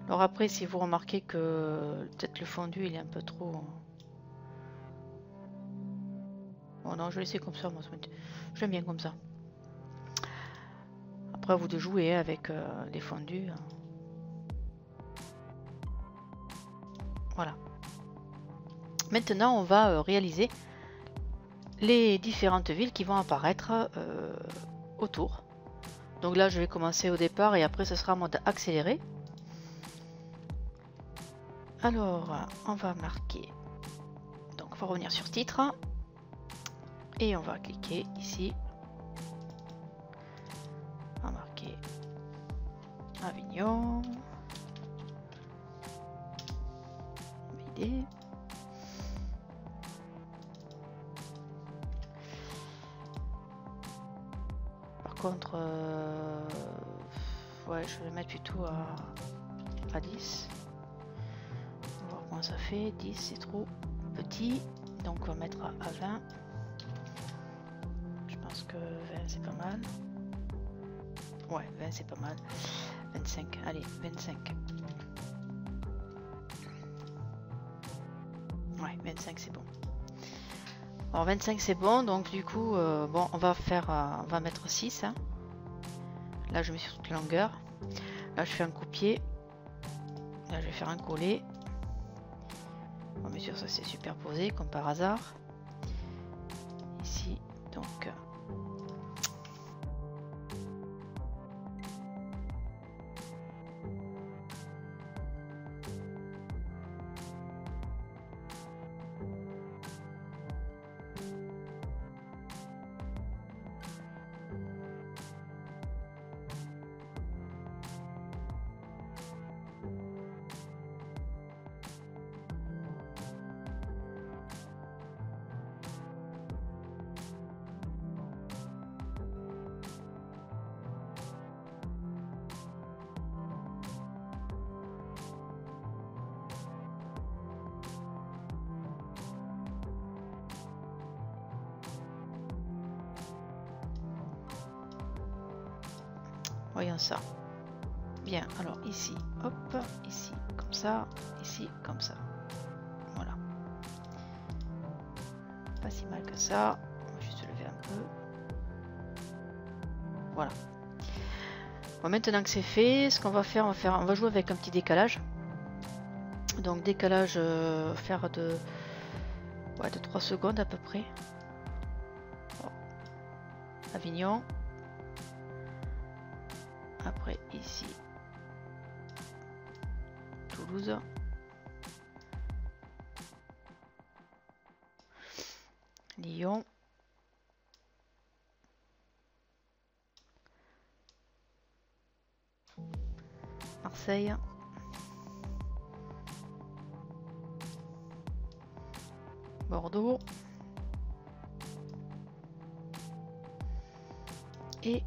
Alors après, si vous remarquez que peut-être le fondu il est un peu trop... Oh non, je vais laisser comme ça, moi. J'aime bien comme ça. Après, à vous de jouer avec les fondus. Voilà. Maintenant, on va réaliser les différentes villes qui vont apparaître autour. Donc là, je vais commencer au départ et après, ce sera en mode accéléré. Alors, on va marquer. Donc, on va revenir sur titre. Et on va cliquer ici. On va marquer Avignon. BD. Par contre, ouais, je vais le mettre plutôt à 10. On va voir comment ça fait. 10, c'est trop petit. Donc, on va mettre à 20. Je pense que 20, c'est pas mal. Ouais, 20, c'est pas mal. 25, allez, 25. Ouais, 25, c'est bon. Alors, 25, c'est bon. Donc, du coup, bon, on va faire, on va mettre 6. Hein. Là, je mets sur toute longueur. Là, je fais un copier. Là, je vais faire un coller. Bon, bien sûr, ça c'est superposé, comme par hasard. Ici, donc... Voyons ça. Bien, alors ici, hop, ici, comme ça, ici, comme ça. Voilà. Pas si mal que ça. On va juste lever un peu. Voilà. Bon, maintenant que c'est fait, ce qu'on va faire, on va jouer avec un petit décalage. Donc décalage, faire de 3 secondes à peu près. Bon. Avignon. Après ici, Toulouse. Lyon. Marseille. Bordeaux. Et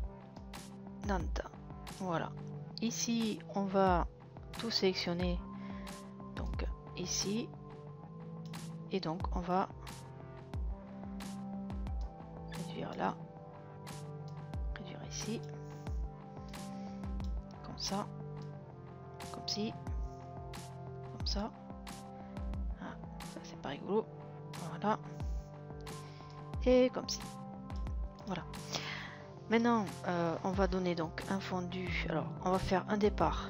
Nantes. Voilà. Ici, on va tout sélectionner. Donc ici. Et donc, on va réduire là. Réduire ici. Comme ça. Comme ci. Comme ça. Ah, ça, c'est pas rigolo. Voilà. Et comme ci. Voilà. Maintenant, on va donner donc un fondu. Alors, on va faire un départ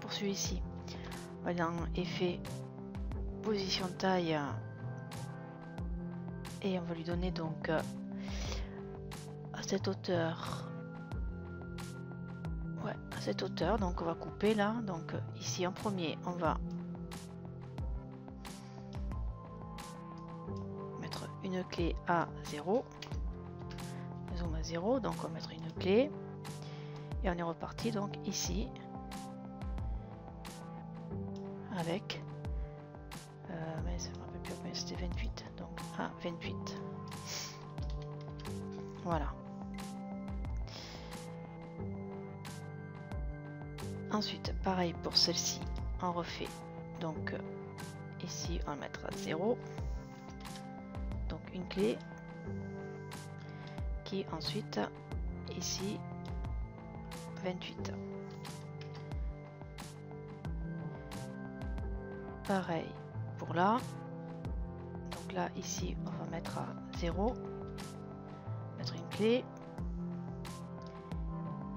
pour celui-ci. On va aller dans effet, position taille, et on va lui donner donc à cette hauteur. Ouais, à cette hauteur. Donc, on va couper là. Donc, ici en premier, on va mettre une clé à 0. Zoom à 0, donc on va mettre une clé et on est reparti donc ici avec mais ça me rappelle plus, mais c'était 28, donc à 28. Voilà. Ensuite, pareil pour celle-ci, on refait donc ici on va mettre à 0, donc une clé qui ensuite ici 28. Pareil pour là. Donc là, ici, on va mettre à 0. Mettre une clé.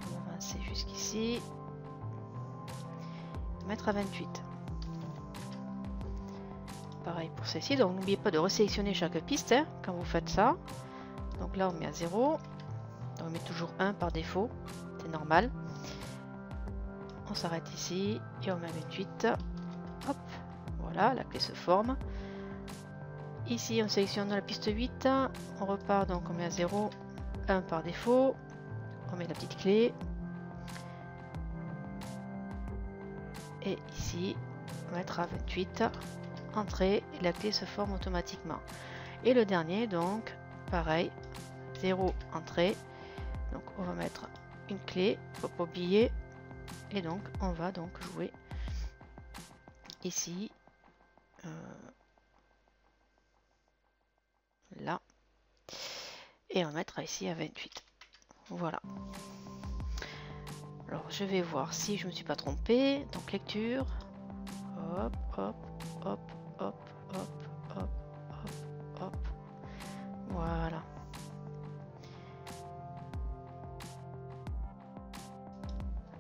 On va avancer jusqu'ici. Mettre à 28. Pareil pour celle-ci. Donc n'oubliez pas de resélectionner chaque piste hein, quand vous faites ça. Donc là, on met à 0. On met toujours 1 par défaut. C'est normal. On s'arrête ici et on met 28. Hop, voilà, la clé se forme. Ici, on sélectionne la piste 8. On repart, donc on met à 0, 1 par défaut. On met la petite clé. Et ici, on mettra 28. Entrée, et la clé se forme automatiquement. Et le dernier, donc, pareil, 0, entrée. Donc, on va mettre une clé, faut pas oublier. Et donc, on va donc jouer ici, là, et on mettra ici à 28. Voilà. Alors, je vais voir si je me suis pas trompée. Donc, lecture. Hop, hop, hop, hop, hop, hop, hop, hop. Voilà.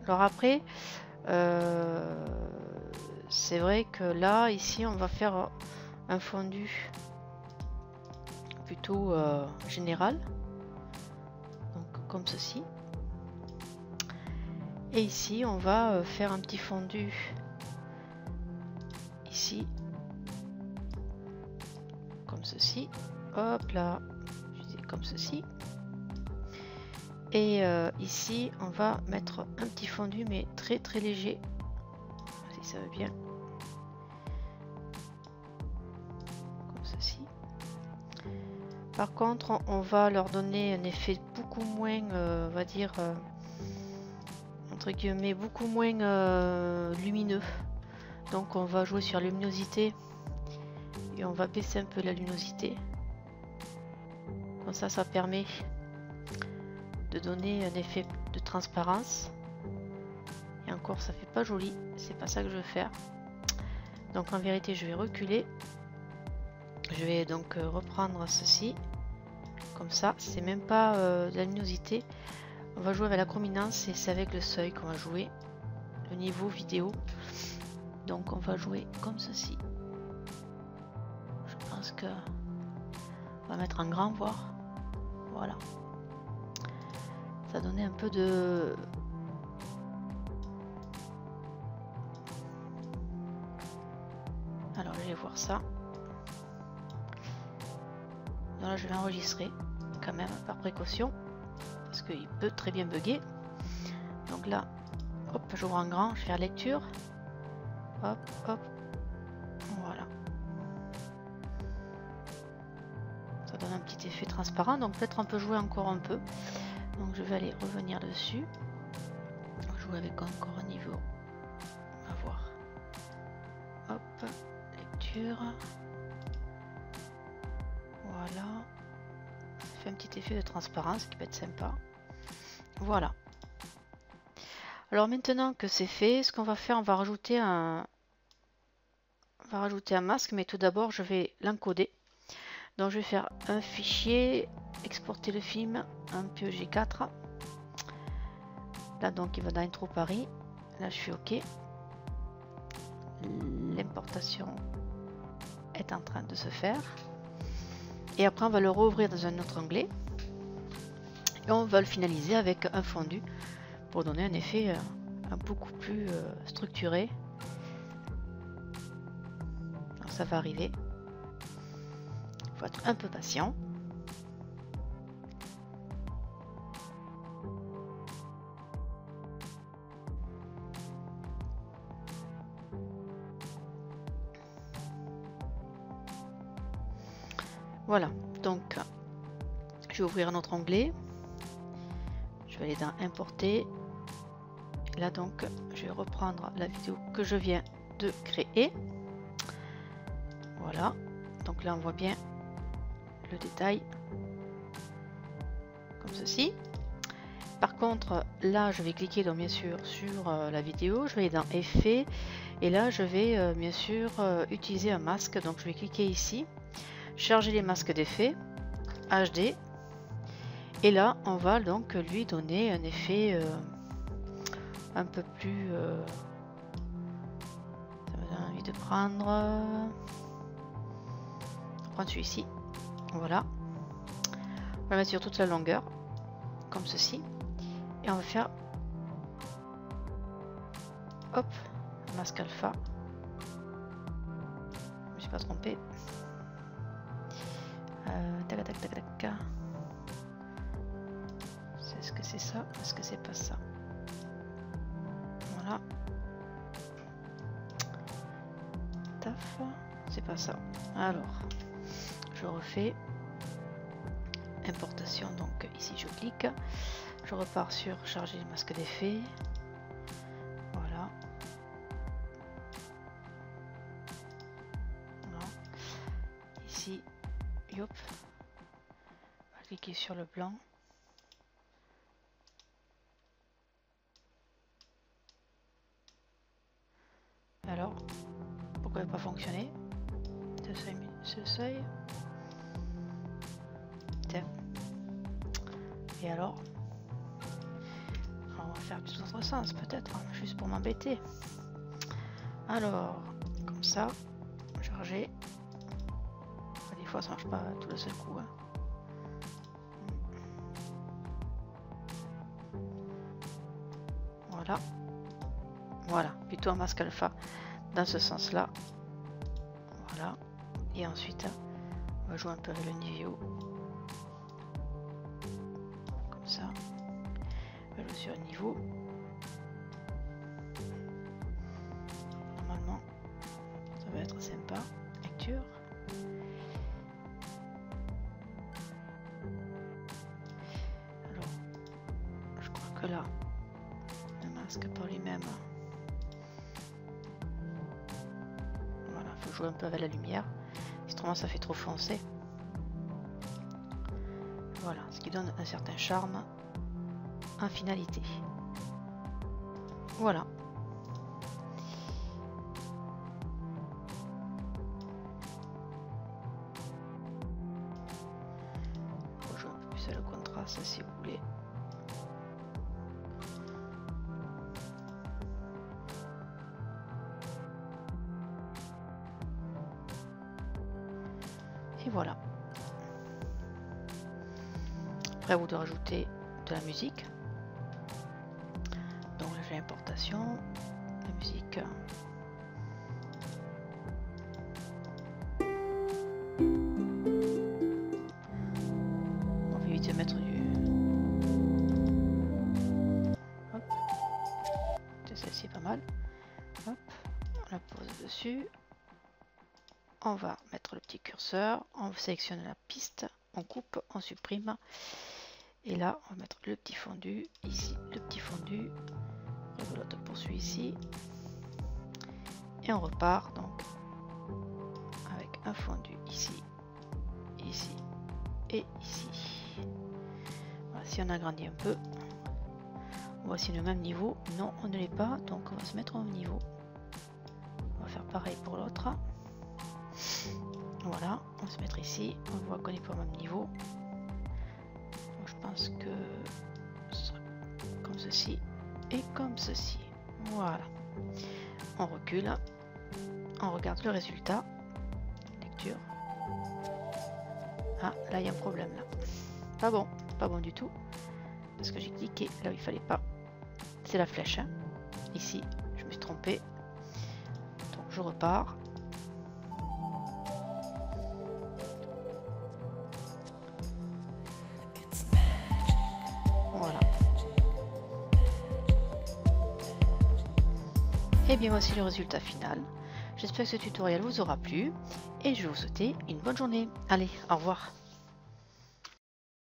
Alors après, c'est vrai que là, ici, on va faire un fondu plutôt général. Donc comme ceci. Et ici, on va faire un petit fondu ici. Comme ceci. Hop là. Je dis comme ceci. Et ici, on va mettre un petit fondu, mais très très léger. Si ça va bien. Comme ceci. Par contre, on va leur donner un effet beaucoup moins, on va dire, entre guillemets, beaucoup moins lumineux. Donc on va jouer sur la luminosité. Et on va baisser un peu la luminosité. Comme ça permet de donner un effet de transparence. Et encore, ça fait pas joli. C'est pas ça que je veux faire. Donc en vérité, je vais reculer. Je vais donc reprendre ceci. Comme ça, c'est même pas de la luminosité. On va jouer avec la chrominance et c'est avec le seuil qu'on va jouer. Le niveau vidéo. Donc on va jouer comme ceci. Je pense que on va mettre en grand, voir. Voilà. Ça donnait un peu de... Alors je vais voir ça. Là je vais l'enregistrer quand même par précaution. Parce qu'il peut très bien bugger. Donc là, hop, j'ouvre en grand, je vais faire lecture. Hop, hop. Voilà. Ça donne un petit effet transparent. Donc peut-être on peut jouer encore un peu. Donc je vais aller revenir dessus. Jouer avec encore un niveau. On va voir. Hop, lecture. Voilà. Ça fait un petit effet de transparence qui peut être sympa. Voilà. Alors maintenant que c'est fait, ce qu'on va faire, on va rajouter un masque, mais tout d'abord je vais l'encoder. Donc je vais faire un fichier, exporter le film, un PEG4. Là donc il va dans Intro Paris. Là je suis OK. L'importation est en train de se faire. Et après on va le rouvrir dans un autre onglet. Et on va le finaliser avec un fondu pour donner un effet beaucoup plus structuré. Alors ça va arriver. Il faut être un peu patient. Voilà, donc je vais ouvrir un autre onglet. Je vais aller dans Importer. Et là donc, je vais reprendre la vidéo que je viens de créer. Voilà, donc là on voit bien le détail comme ceci. Par contre, là, je vais cliquer donc bien sûr sur la vidéo, je vais aller dans Effets, et là, je vais bien sûr utiliser un masque. Donc, je vais cliquer ici, charger les masques d'effet, HD, et là, on va donc lui donner un effet un peu plus. Ça me donne envie de prendre celui-ci. Voilà. On va le mettre sur toute la longueur, comme ceci. Et on va faire hop, masque alpha. Je me suis pas trompée. Tac tac tac tac. Est-ce que c'est ça? Est-ce que c'est pas ça? Voilà. Taf. C'est pas ça. Alors, je refais. Importation, donc ici je clique, je repars sur charger le masque d'effet, voilà. Non. Ici, yop, on va cliquer sur le blanc, alors pourquoi il n'a pas fonctionné ce seuil? Tiens. Et alors on va faire tout autre sens peut-être, hein, juste pour m'embêter. Alors, comme ça, charger. Des fois ça marche pas tout le seul coup. Hein. Voilà. Voilà, plutôt un masque alpha dans ce sens-là. Voilà. Et ensuite, on va jouer un peu avec le niveau. Ça, on va jouer sur le niveau. Normalement, ça va être sympa. Lecture. Alors, je crois que là, le masque par lui-même. Voilà, il faut jouer un peu avec la lumière. Sinon, ça fait trop foncé. Voilà, ce qui donne un certain charme en finalité. Voilà. On va jouer un peu plus à le contraste si vous voulez. Et voilà. Après, vous devez rajouter de la musique. Donc là, j'ai l'importation, la musique. On va éviter de mettre du. Hop. Celle-ci est pas mal. Hop. On la pose dessus. On va mettre le petit curseur. On sélectionne la piste. On coupe, on supprime. Et là, on va mettre le petit fondu, ici, le petit fondu, rebelote pour celui-ci, et on repart donc avec un fondu ici, ici et ici. Voilà, si on agrandit un peu, voici le même niveau. Non, on ne l'est pas, donc on va se mettre au même niveau. On va faire pareil pour l'autre. Voilà, on va se mettre ici, on voit qu'on est pas au même niveau. Je pense que ce sera comme ceci et comme ceci. Voilà. On recule. On regarde le résultat. Lecture. Ah, là il y a un problème là. Pas bon, pas bon du tout. Parce que j'ai cliqué là où il fallait pas. C'est la flèche. Hein. Ici, je me suis trompée. Donc je repars. Voilà. Et bien voici le résultat final. J'espère que ce tutoriel vous aura plu et je vais vous souhaiter une bonne journée. Allez, au revoir.